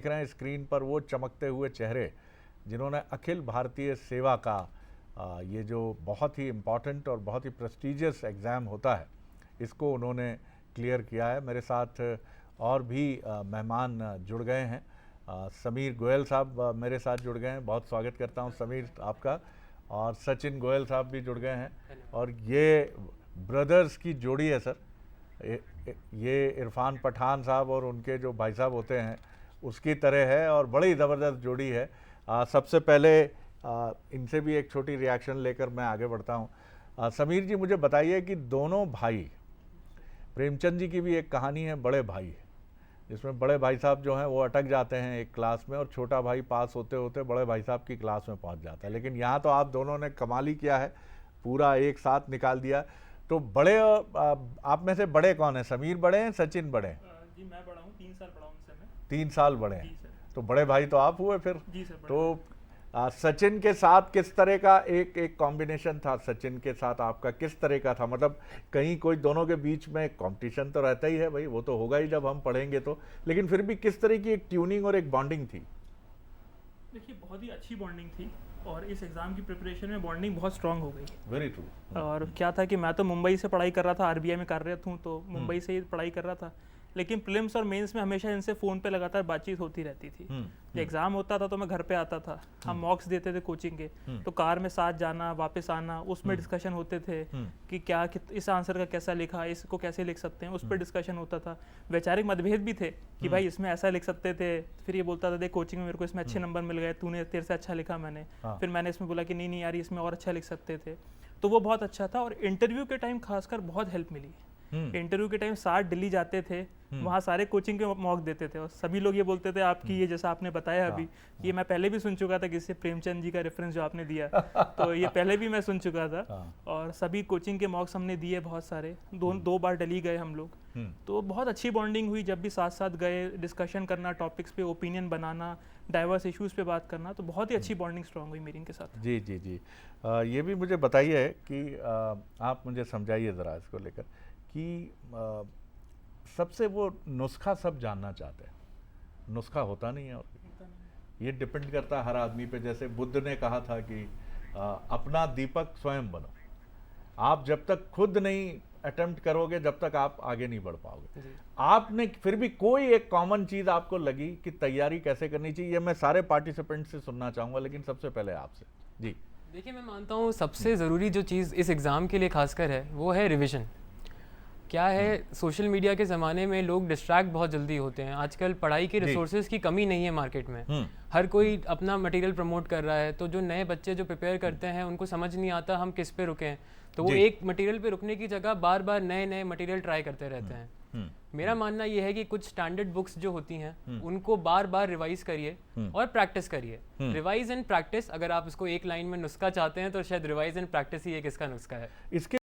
देख रहे हैं स्क्रीन पर वो चमकते हुए चेहरे जिन्होंने अखिल भारतीय सेवा का ये जो बहुत ही इम्पॉर्टेंट और बहुत ही प्रेस्टिजियस एग्ज़ाम होता है, इसको उन्होंने क्लियर किया है। मेरे साथ और भी मेहमान जुड़ गए हैं। समीर गोयल साहब मेरे साथ जुड़ गए हैं, बहुत स्वागत करता हूं समीर आपका। और सचिन गोयल साहब भी जुड़ गए हैं। और ये ब्रदर्स की जोड़ी है सर, ये इरफान पठान साहब और उनके जो भाई साहब होते हैं उसकी तरह है और बड़ी ज़बरदस्त जोड़ी है। सबसे पहले इनसे भी एक छोटी रिएक्शन लेकर मैं आगे बढ़ता हूँ। समीर जी, मुझे बताइए कि दोनों भाई, प्रेमचंद जी की भी एक कहानी है बड़े भाई, जिसमें बड़े भाई साहब जो हैं वो अटक जाते हैं एक क्लास में और छोटा भाई पास होते होते बड़े भाई साहब की क्लास में पहुंच जाता है। लेकिन यहाँ तो आप दोनों ने कमाल ही किया है, पूरा एक साथ निकाल दिया। तो बड़े आप में से बड़े कौन है? समीर बड़े हैं, सचिन बड़े हैं? जी मैं बड़ा हूँ, 3 साल बड़ा हूँ उनसे मैं। 3 साल बड़े हैं, तो बड़े भाई तो आप हुए फिर। जी सर। तो सचिन के साथ किस तरह का एक कॉम्बिनेशन था? सचिन के साथ आपका किस तरह का था? मतलब कहीं कोई दोनों के बीच में कंपटीशन तो रहता ही है भाई, वो तो होगा ही जब हम पढ़ेंगे तो, लेकिन फिर भी किस तरह की एक ट्यूनिंग और एक बॉन्डिंग थी? देखिए, बहुत ही अच्छी बॉन्डिंग थी और इस एग्ज़ाम की प्रिपरेशन में बॉन्डिंग बहुत स्ट्रांग हो गई। Very true. और क्या था कि मैं तो मुंबई से पढ़ाई कर रहा था, आरबीआई में कार्यरत हूँ, तो मुंबई से ही पढ़ाई कर रहा था। लेकिन प्रीलिम्स और मेंस में हमेशा इनसे फ़ोन पे लगातार बातचीत होती रहती थी। जब एग्ज़ाम होता था तो मैं घर पे आता था, हम मॉक्स देते थे कोचिंग के, तो कार में साथ जाना वापस आना, उसमें डिस्कशन होते थे कि क्या इस आंसर का कैसा लिखा, इसको कैसे लिख सकते हैं, उस पर डिस्कशन होता था। वैचारिक मतभेद भी थे कि भाई इसमें ऐसा लिख सकते थे, फिर ये बोलता था देख कोचिंग में मेरे को इसमें अच्छे नंबर मिल गए, तूने तेरे से अच्छा लिखा मैंने, फिर मैंने इसमें बोला कि नहीं नहीं यार इसमें और अच्छा लिख सकते थे। तो वो बहुत अच्छा था। और इंटरव्यू के टाइम खासकर बहुत हेल्प मिली। इंटरव्यू के टाइम साथ दिल्ली जाते थे, वहाँ सारे कोचिंग के मॉक देते थे और सभी लोग ये बोलते थे आपकी ये जैसा आपने बताया अभी, ये मैं पहले भी सुन चुका था, किसी प्रेमचंद जी का रेफरेंस जो आपने दिया तो ये पहले भी मैं सुन चुका था। और सभी कोचिंग के मॉक्स हमने दिए बहुत सारे, दो बार दिल्ली गए हम लोग। तो बहुत अच्छी बॉन्डिंग हुई जब भी साथ साथ गए, डिस्कशन करना टॉपिक्स पे, ओपिनियन बनाना, डाइवर्स इश्यूज़ पे बात करना, तो बहुत ही अच्छी बॉन्डिंग स्ट्रांग हुई मेरी इनके साथ। जी जी जी। ये भी मुझे बताइए कि आप मुझे समझाइए ज़रा इसको लेकर कि सबसे वो नुस्खा सब जानना चाहते हैं, नुस्खा होता नहीं है और ये डिपेंड करता है हर आदमी पे। जैसे बुद्ध ने कहा था कि अपना दीपक स्वयं बनो। आप जब तक खुद नहीं अटेम्प्ट करोगे जब तक आप आगे नहीं बढ़ पाओगे। आपने फिर भी कोई एक कॉमन चीज़ आपको लगी कि तैयारी कैसे करनी चाहिए? ये मैं सारे पार्टिसिपेंट से सुनना चाहूँगा, लेकिन सबसे पहले आपसे। जी देखिए, मैं मानता हूँ सबसे ज़रूरी जो चीज़ इस एग्ज़ाम के लिए खासकर है वो है रिवीजन। क्या है, सोशल मीडिया के ज़माने में लोग डिस्ट्रैक्ट बहुत जल्दी होते हैं। आजकल पढ़ाई के रिसोर्सेज की कमी नहीं है मार्केट में, हर कोई अपना मटेरियल प्रमोट कर रहा है। तो जो नए बच्चे जो प्रिपेयर करते हैं उनको समझ नहीं आता हम किस पे रुकें, तो वो एक मटेरियल पे रुकने की जगह बार बार नए नए मटेरियल ट्राई करते रहते हैं। मेरा मानना ये है कि कुछ स्टैंडर्ड बुक्स जो होती हैं उनको बार बार रिवाइज करिए और प्रैक्टिस करिए। रिवाइज एंड प्रैक्टिस, अगर आप इसको एक लाइन में नुस्खा चाहते हैं तो शायद रिवाइज एंड प्रैक्टिस ही एक इसका नुस्खा है। इसके